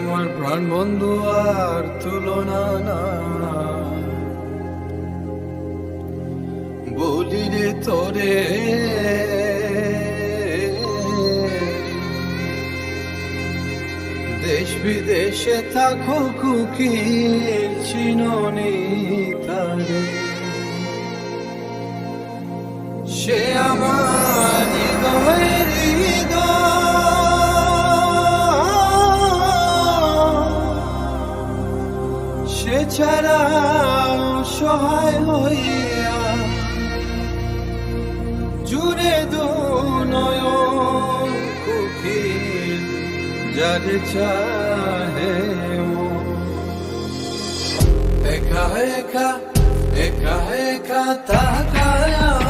আমার প্রাণ বন্ধু আর তুলনা না, বলি রে তোরে দেশ বিদেশে থাকো কুকি চিননি তারে, সে আমার হৃদয়ের সে ছাড়া সহায় হইয়া জুড়ে দু নয়ন কুকিল যারে চাহে একা একা একা একা তাকায়া